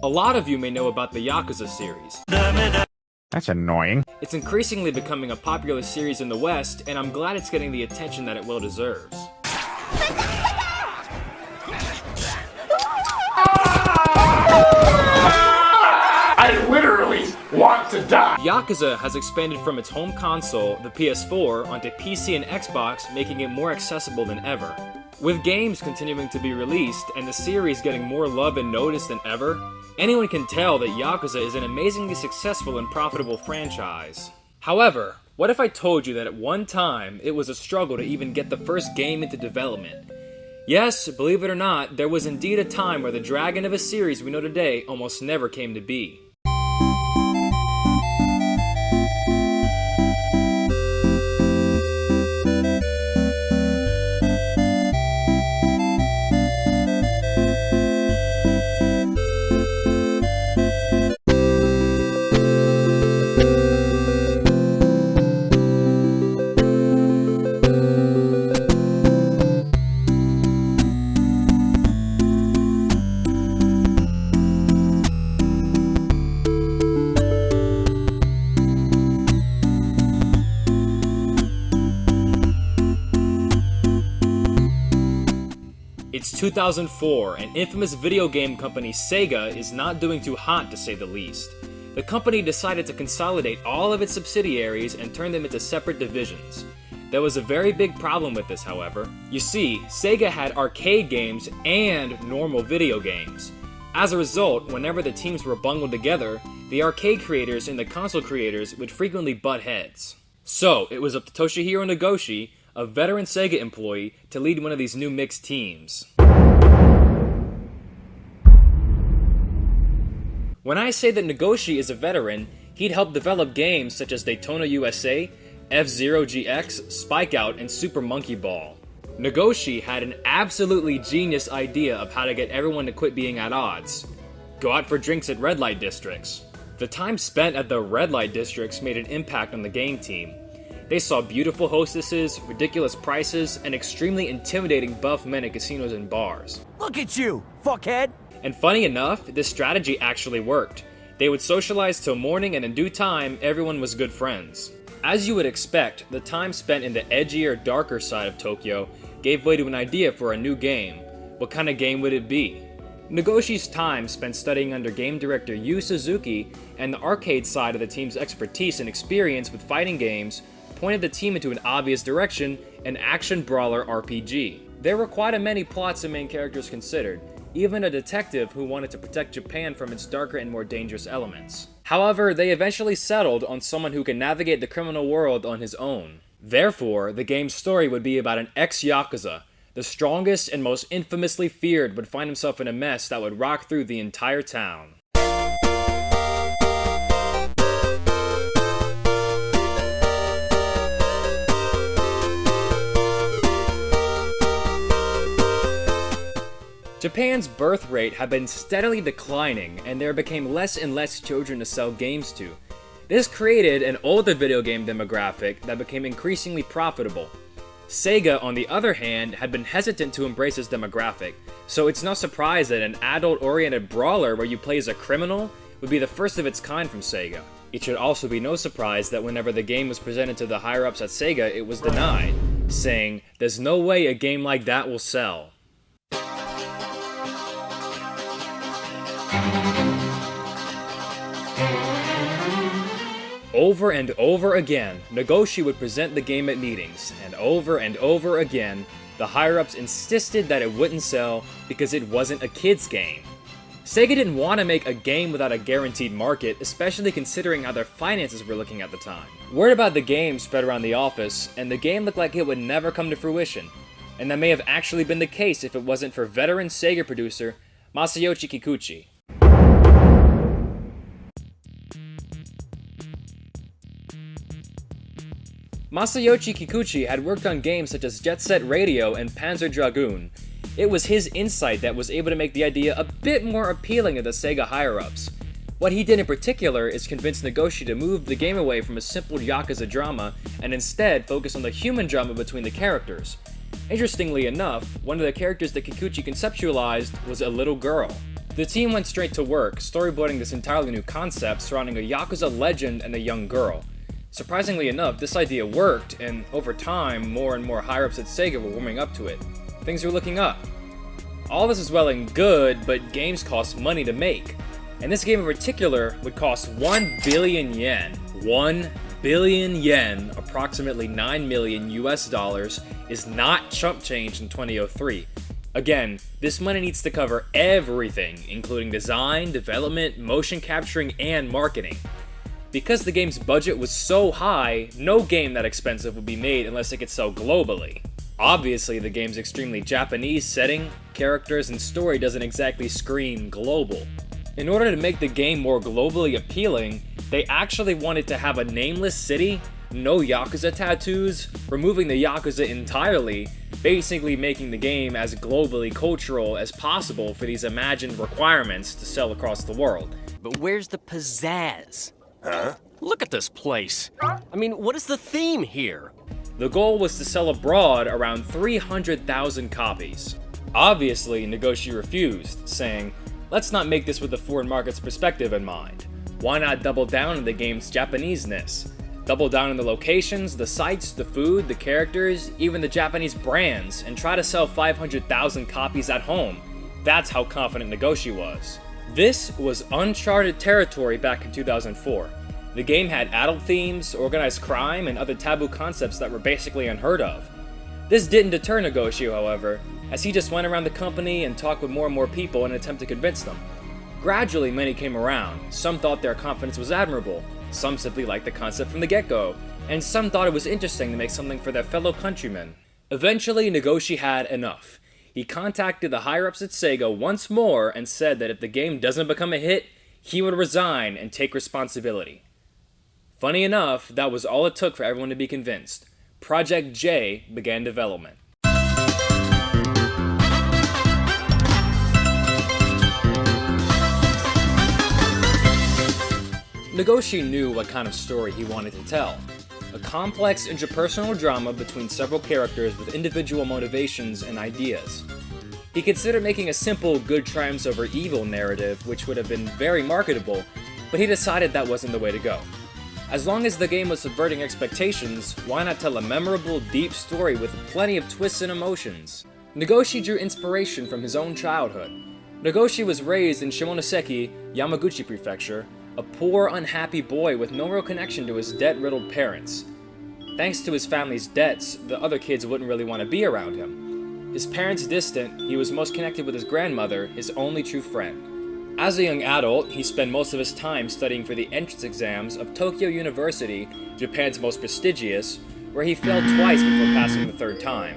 A lot of you may know about the Yakuza series. That's annoying. It's increasingly becoming a popular series in the West, and I'm glad it's getting the attention that it well deserves. I literally want to die! Yakuza has expanded from its home console, the PS4, onto PC and Xbox, making it more accessible than ever. With games continuing to be released, and the series getting more love and notice than ever, anyone can tell that Yakuza is an amazingly successful and profitable franchise. However, what if I told you that at one time, it was a struggle to even get the first game into development? Yes, believe it or not, there was indeed a time where the dragon of a series we know today almost never came to be. It's 2004, and infamous video game company Sega is not doing too hot to say the least. The company decided to consolidate all of its subsidiaries and turn them into separate divisions. There was a very big problem with this, however. You see, Sega had arcade games and normal video games. As a result, whenever the teams were bundled together, the arcade creators and the console creators would frequently butt heads. So, it was up to Toshihiro Nagoshi, a veteran Sega employee, to lead one of these new mixed teams. When I say that Nagoshi is a veteran, he'd helped develop games such as Daytona USA, F-Zero GX, Spike Out, and Super Monkey Ball. Nagoshi had an absolutely genius idea of how to get everyone to quit being at odds. Go out for drinks at red light districts. The time spent at the red light districts made an impact on the game team. They saw beautiful hostesses, ridiculous prices, and extremely intimidating buff men at casinos and bars. Look at you, fuckhead! And funny enough, this strategy actually worked. They would socialize till morning, and in due time, everyone was good friends. As you would expect, the time spent in the edgier, darker side of Tokyo gave way to an idea for a new game. What kind of game would it be? Nagoshi's time spent studying under game director Yu Suzuki, and the arcade side of the team's expertise and experience with fighting games pointed the team into an obvious direction, an action brawler RPG. There were quite a many plots and main characters considered, even a detective who wanted to protect Japan from its darker and more dangerous elements. However, they eventually settled on someone who can navigate the criminal world on his own. Therefore, the game's story would be about an ex-Yakuza. The strongest and most infamously feared would find himself in a mess that would rock through the entire town. Japan's birth rate had been steadily declining, and there became less and less children to sell games to. This created an older video game demographic that became increasingly profitable. Sega, on the other hand, had been hesitant to embrace this demographic, so it's no surprise that an adult-oriented brawler where you play as a criminal would be the first of its kind from Sega. It should also be no surprise that whenever the game was presented to the higher-ups at Sega, it was denied, saying, "There's no way a game like that will sell." Over and over again, Nagoshi would present the game at meetings, and over again, the higher-ups insisted that it wouldn't sell because it wasn't a kid's game. Sega didn't want to make a game without a guaranteed market, especially considering how their finances were looking at the time. Word about the game spread around the office, and the game looked like it would never come to fruition. And that may have actually been the case if it wasn't for veteran Sega producer Masayoshi Kikuchi. Masayoshi Kikuchi had worked on games such as Jet Set Radio and Panzer Dragoon. It was his insight that was able to make the idea a bit more appealing to the Sega higher-ups. What he did in particular is convince Nagoshi to move the game away from a simple Yakuza drama and instead focus on the human drama between the characters. Interestingly enough, one of the characters that Kikuchi conceptualized was a little girl. The team went straight to work, storyboarding this entirely new concept surrounding a Yakuza legend and a young girl. Surprisingly enough, this idea worked, and over time, more and more higher-ups at Sega were warming up to it. Things were looking up. All this is well and good, but games cost money to make. And this game in particular would cost 1 billion yen. 1 billion yen, approximately 9 million US dollars, is not chump change in 2003. Again, this money needs to cover everything, including design, development, motion capturing, and marketing. Because the game's budget was so high, no game that expensive would be made unless it could sell globally. Obviously, the game's extremely Japanese setting, characters, and story doesn't exactly scream global. In order to make the game more globally appealing, they actually wanted to have a nameless city, no Yakuza tattoos, removing the Yakuza entirely, basically making the game as globally cultural as possible for these imagined requirements to sell across the world. But where's the pizzazz? Huh? Look at this place. I mean, what is the theme here? The goal was to sell abroad around 300,000 copies. Obviously, Nagoshi refused, saying, "Let's not make this with the foreign market's perspective in mind. Why not double down on the game's Japanese-ness? Double down on the locations, the sites, the food, the characters, even the Japanese brands, and try to sell 500,000 copies at home." That's how confident Nagoshi was. This was uncharted territory back in 2004. The game had adult themes, organized crime, and other taboo concepts that were basically unheard of. This didn't deter Nagoshi, however, as he just went around the company and talked with more and more people in an attempt to convince them. Gradually, many came around. Some thought their confidence was admirable, some simply liked the concept from the get-go, and some thought it was interesting to make something for their fellow countrymen. Eventually, Nagoshi had enough. He contacted the higher-ups at Sega once more and said that if the game doesn't become a hit, he would resign and take responsibility. Funny enough, that was all it took for everyone to be convinced. Project J began development. Nagoshi knew what kind of story he wanted to tell. A complex interpersonal drama between several characters with individual motivations and ideas. He considered making a simple good triumphs over evil narrative, which would have been very marketable, but he decided that wasn't the way to go. As long as the game was subverting expectations, why not tell a memorable, deep story with plenty of twists and emotions? Nagoshi drew inspiration from his own childhood. Nagoshi was raised in Shimonoseki, Yamaguchi Prefecture, a poor, unhappy boy with no real connection to his debt-riddled parents. Thanks to his family's debts, the other kids wouldn't really want to be around him. His parents distant, he was most connected with his grandmother, his only true friend. As a young adult, he spent most of his time studying for the entrance exams of Tokyo University, Japan's most prestigious, where he failed twice before passing the third time.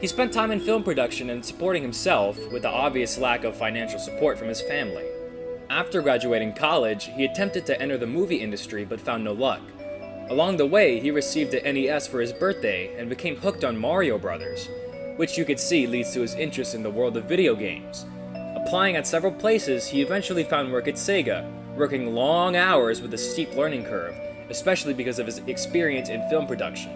He spent time in film production and supporting himself, with the obvious lack of financial support from his family. After graduating college, he attempted to enter the movie industry but found no luck. Along the way, he received an NES for his birthday and became hooked on Mario Brothers, which you could see leads to his interest in the world of video games. Applying at several places, he eventually found work at Sega, working long hours with a steep learning curve, especially because of his experience in film production.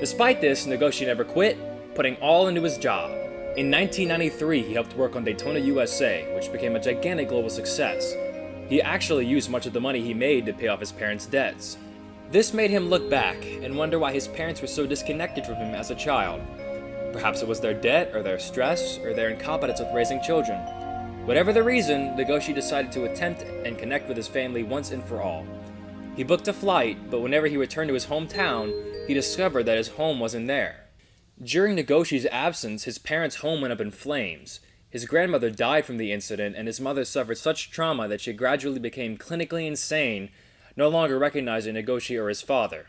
Despite this, Nagoshi never quit, putting all into his job. In 1993, he helped work on Daytona USA, which became a gigantic global success. He actually used much of the money he made to pay off his parents' debts. This made him look back and wonder why his parents were so disconnected from him as a child. Perhaps it was their debt, or their stress, or their incompetence with raising children. Whatever the reason, Nagoshi decided to attempt and connect with his family once and for all. He booked a flight, but whenever he returned to his hometown, he discovered that his home wasn't there. During Nagoshi's absence, his parents' home went up in flames. His grandmother died from the incident, and his mother suffered such trauma that she gradually became clinically insane, no longer recognizing Nagoshi or his father.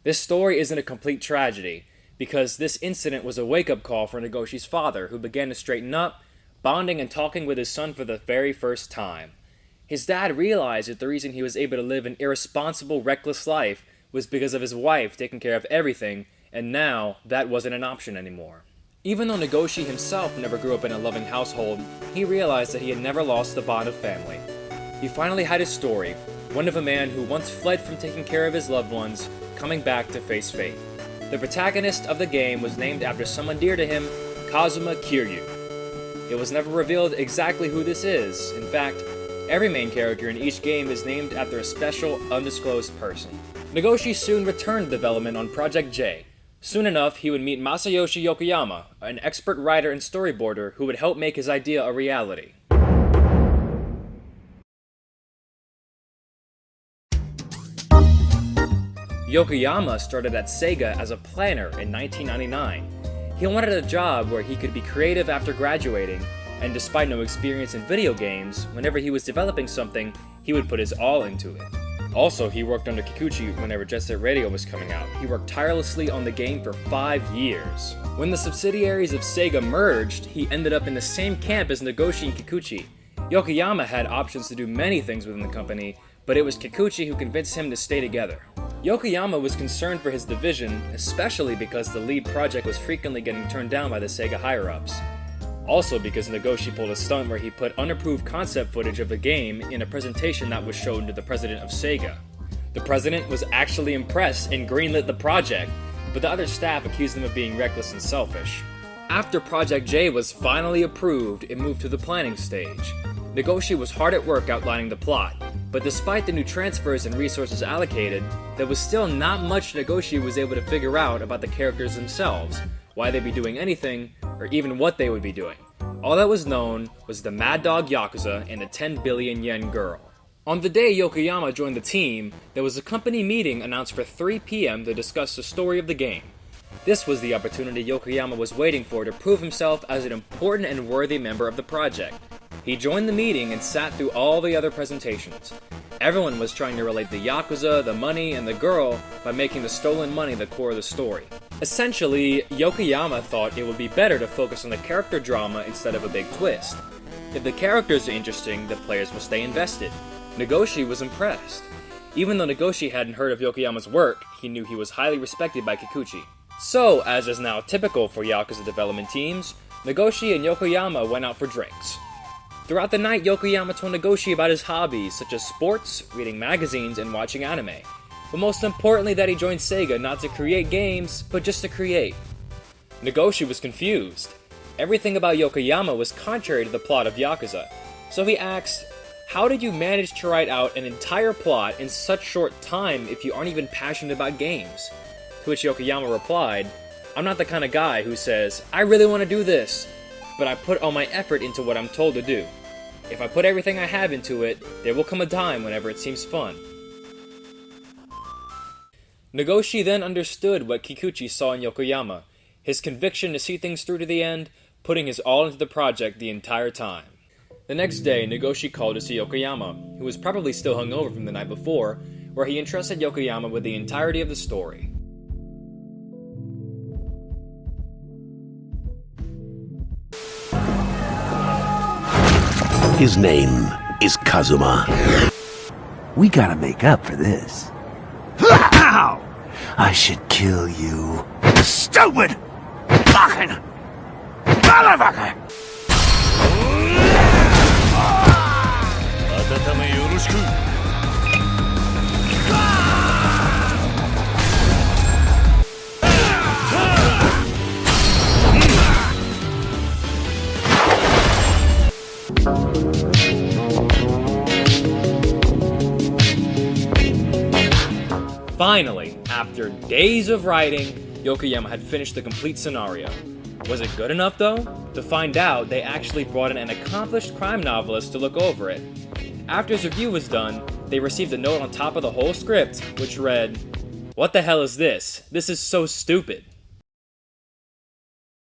This story isn't a complete tragedy, because this incident was a wake-up call for Nagoshi's father, who began to straighten up, bonding and talking with his son for the very first time. His dad realized that the reason he was able to live an irresponsible, reckless life was because of his wife taking care of everything, and now that wasn't an option anymore. Even though Nagoshi himself never grew up in a loving household, he realized that he had never lost the bond of family. He finally had his story, one of a man who once fled from taking care of his loved ones, coming back to face fate. The protagonist of the game was named after someone dear to him, Kazuma Kiryu. It was never revealed exactly who this is. In fact, every main character in each game is named after a special, undisclosed person. Nagoshi soon returned to development on Project J. Soon enough, he would meet Masayoshi Yokoyama, an expert writer and storyboarder who would help make his idea a reality. Yokoyama started at Sega as a planner in 1999. He wanted a job where he could be creative after graduating, and despite no experience in video games, whenever he was developing something, he would put his all into it. Also, he worked under Kikuchi whenever Jet Set Radio was coming out. He worked tirelessly on the game for 5 years. When the subsidiaries of Sega merged, he ended up in the same camp as Nagoshi and Kikuchi. Yokoyama had options to do many things within the company, but it was Kikuchi who convinced him to stay together. Yokoyama was concerned for his division, especially because the lead project was frequently getting turned down by the Sega higher-ups. Also because Nagoshi pulled a stunt where he put unapproved concept footage of the game in a presentation that was shown to the president of Sega. The president was actually impressed and greenlit the project, but the other staff accused him of being reckless and selfish. After Project J was finally approved, it moved to the planning stage. Nagoshi was hard at work outlining the plot, but despite the new transfers and resources allocated, there was still not much Nagoshi was able to figure out about the characters themselves, why they'd be doing anything, or even what they would be doing. All that was known was the Mad Dog Yakuza and the 10 billion yen girl. On the day Yokoyama joined the team, there was a company meeting announced for 3 p.m. to discuss the story of the game. This was the opportunity Yokoyama was waiting for to prove himself as an important and worthy member of the project. He joined the meeting and sat through all the other presentations. Everyone was trying to relate the Yakuza, the money, and the girl by making the stolen money the core of the story. Essentially, Yokoyama thought it would be better to focus on the character drama instead of a big twist. If the characters are interesting, the players will stay invested. Nagoshi was impressed. Even though Nagoshi hadn't heard of Yokoyama's work, he knew he was highly respected by Kikuchi. So, as is now typical for Yakuza development teams, Nagoshi and Yokoyama went out for drinks. Throughout the night, Yokoyama told Nagoshi about his hobbies, such as sports, reading magazines, and watching anime. But most importantly that he joined Sega not to create games, but just to create. Nagoshi was confused. Everything about Yokoyama was contrary to the plot of Yakuza. So he asked, how did you manage to write out an entire plot in such short time if you aren't even passionate about games? To which Yokoyama replied, I'm not the kind of guy who says, I really want to do this, but I put all my effort into what I'm told to do. If I put everything I have into it, there will come a time whenever it seems fun. Nagoshi then understood what Kikuchi saw in Yokoyama, his conviction to see things through to the end, putting his all into the project the entire time. The next day, Nagoshi called to see Yokoyama, who was probably still hungover from the night before, where he entrusted Yokoyama with the entirety of the story. His name is Kazuma. We gotta make up for this. Ow! I should kill you. Stupid! Fucking motherfucker! Finally, after days of writing, Yokoyama had finished the complete scenario. Was it good enough though? To find out, they actually brought in an accomplished crime novelist to look over it. After his review was done, they received a note on top of the whole script, which read, "What the hell is this? This is so stupid."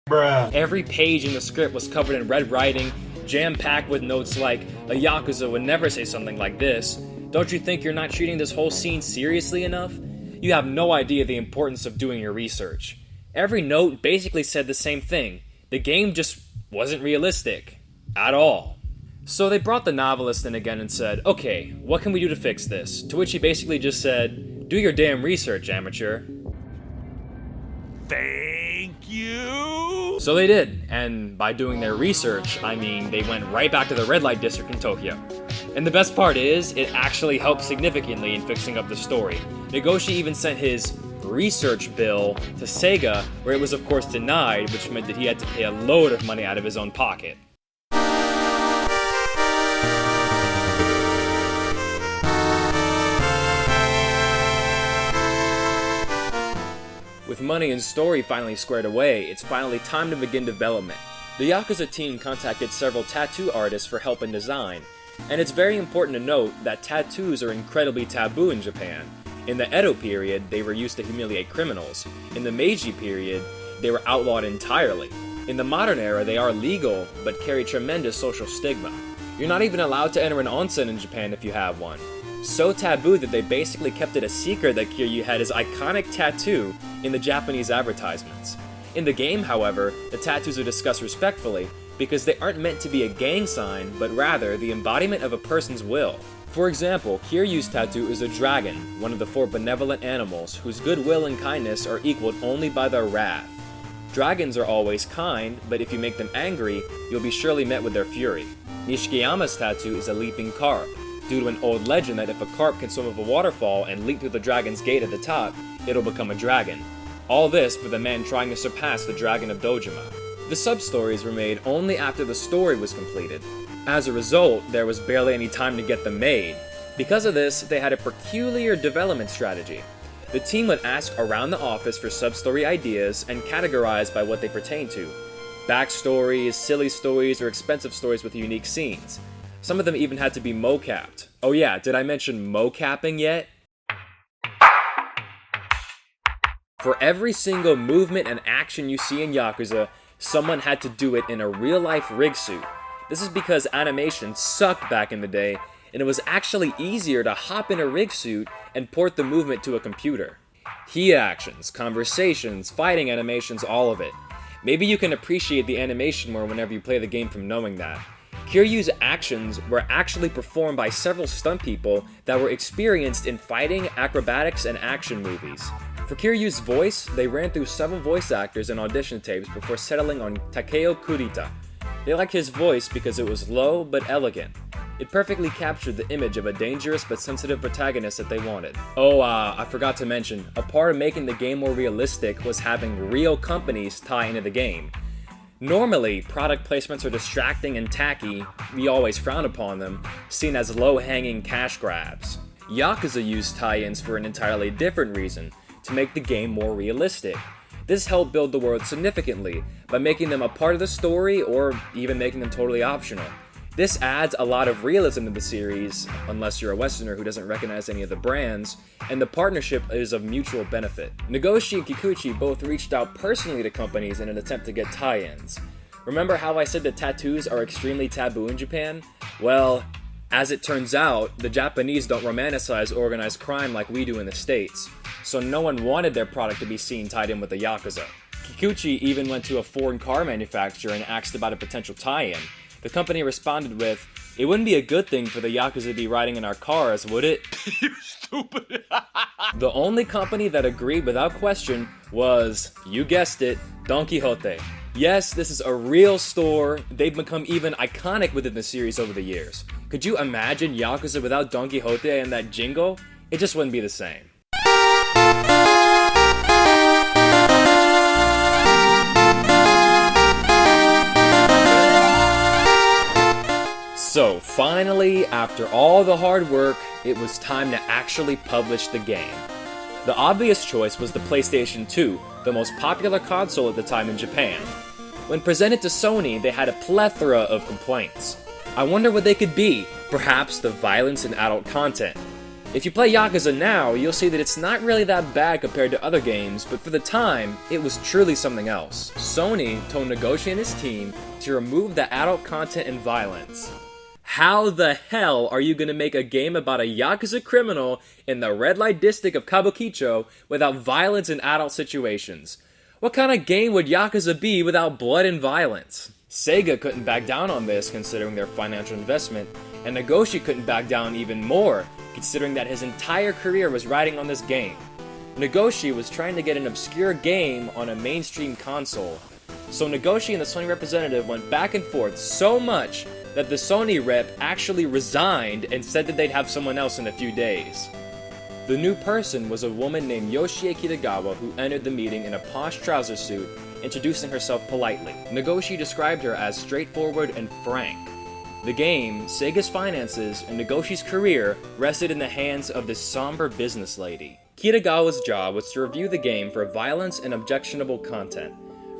Bruh. Every page in the script was covered in red writing, jam-packed with notes like, "A Yakuza would never say something like this. Don't you think you're not treating this whole scene seriously enough? You have no idea the importance of doing your research." Every note basically said the same thing. The game just wasn't realistic. At all. So they brought the novelist in again and said, "Okay, what can we do to fix this?" To which he basically just said, "Do your damn research, amateur." Thank you. So they did, and by doing their research, I mean they went right back to the red light district in Tokyo. And the best part is, it actually helped significantly in fixing up the story. Nagoshi even sent his research bill to Sega, where it was of course denied, which meant that he had to pay a load of money out of his own pocket. With money and story finally squared away, it's finally time to begin development. The Yakuza team contacted several tattoo artists for help in design, and it's very important to note that tattoos are incredibly taboo in Japan. In the Edo period, they were used to humiliate criminals. In the Meiji period, they were outlawed entirely. In the modern era, they are legal, but carry tremendous social stigma. You're not even allowed to enter an onsen in Japan if you have one. So taboo that they basically kept it a secret that Kiryu had his iconic tattoo in the Japanese advertisements. In the game, however, the tattoos are discussed respectfully because they aren't meant to be a gang sign, but rather the embodiment of a person's will. For example, Kiryu's tattoo is a dragon, one of the 4 benevolent animals whose goodwill and kindness are equaled only by their wrath. Dragons are always kind, but if you make them angry, you'll be surely met with their fury. Nishikiyama's tattoo is a leaping carp, due to an old legend that if a carp can swim up a waterfall and leap through the dragon's gate at the top, it'll become a dragon. All this for the man trying to surpass the Dragon of Dojima. The sub-stories were made only after the story was completed. As a result, there was barely any time to get them made. Because of this, they had a peculiar development strategy. The team would ask around the office for sub-story ideas and categorize by what they pertain to. Backstories, silly stories, or expensive stories with unique scenes. Some of them even had to be mocapped. Oh yeah, did I mention mocapping yet? For every single movement and action you see in Yakuza, someone had to do it in a real-life rig suit. This is because animation sucked back in the day, and it was actually easier to hop in a rig suit and port the movement to a computer. Heat actions, conversations, fighting animations, all of it. Maybe you can appreciate the animation more whenever you play the game from knowing that. Kiryu's actions were actually performed by several stunt people that were experienced in fighting, acrobatics, and action movies. For Kiryu's voice, they ran through several voice actors and audition tapes before settling on Takeo Kurita. They liked his voice because it was low but elegant. It perfectly captured the image of a dangerous but sensitive protagonist that they wanted. Oh, I forgot to mention, a part of making the game more realistic was having real companies tie into the game. Normally, product placements are distracting and tacky, we always frown upon them, seen as low-hanging cash grabs. Yakuza used tie-ins for an entirely different reason, to make the game more realistic. This helped build the world significantly, by making them a part of the story or even making them totally optional. This adds a lot of realism to the series, unless you're a Westerner who doesn't recognize any of the brands, and the partnership is of mutual benefit. Nagoshi and Kikuchi both reached out personally to companies in an attempt to get tie-ins. Remember how I said that tattoos are extremely taboo in Japan? Well, as it turns out, the Japanese don't romanticize organized crime like we do in the States, so no one wanted their product to be seen tied in with the Yakuza. Kikuchi even went to a foreign car manufacturer and asked about a potential tie-in. The company responded with, "It wouldn't be a good thing for the Yakuza to be riding in our cars, would it?" You stupid. The only company that agreed without question was, you guessed it, Don Quixote. Yes, this is a real store. They've become even iconic within the series over the years. Could you imagine Yakuza without Don Quixote and that jingle? It just wouldn't be the same. So, finally, after all the hard work, it was time to actually publish the game. The obvious choice was the PlayStation 2, the most popular console at the time in Japan. When presented to Sony, they had a plethora of complaints. I wonder what they could be. Perhaps the violence and adult content. If you play Yakuza now, you'll see that it's not really that bad compared to other games, but for the time, it was truly something else. Sony told Nagoshi and his team to remove the adult content and violence. How the hell are you gonna make a game about a Yakuza criminal in the red light district of Kabukicho without violence and adult situations? What kind of game would Yakuza be without blood and violence? Sega couldn't back down on this considering their financial investment, and Nagoshi couldn't back down even more considering that his entire career was riding on this game. Nagoshi was trying to get an obscure game on a mainstream console, so Nagoshi and the Sony representative went back and forth so much that the Sony rep actually resigned and said that they'd have someone else in a few days. The new person was a woman named Yoshie Kitagawa who entered the meeting in a posh trouser suit, introducing herself politely. Nagoshi described her as straightforward and frank. The game, Sega's finances, and Nagoshi's career rested in the hands of this somber business lady. Kitagawa's job was to review the game for violence and objectionable content.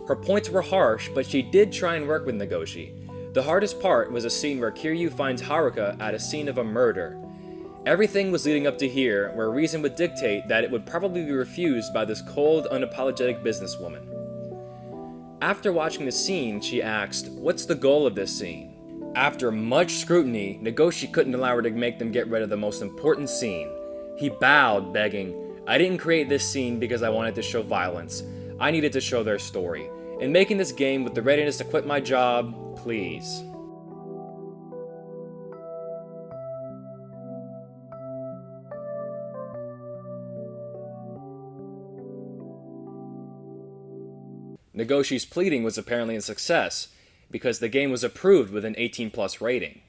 Her points were harsh, but she did try and work with Nagoshi. The hardest part was a scene where Kiryu finds Haruka at a scene of a murder. Everything was leading up to here, where reason would dictate that it would probably be refused by this cold, unapologetic businesswoman. After watching the scene, she asked, "What's the goal of this scene?" After much scrutiny, Nagoshi couldn't allow her to make them get rid of the most important scene. He bowed, begging, "I didn't create this scene because I wanted to show violence. I needed to show their story. In making this game with the readiness to quit my job, please." Nagoshi's pleading was apparently a success, because the game was approved with an 18+ rating.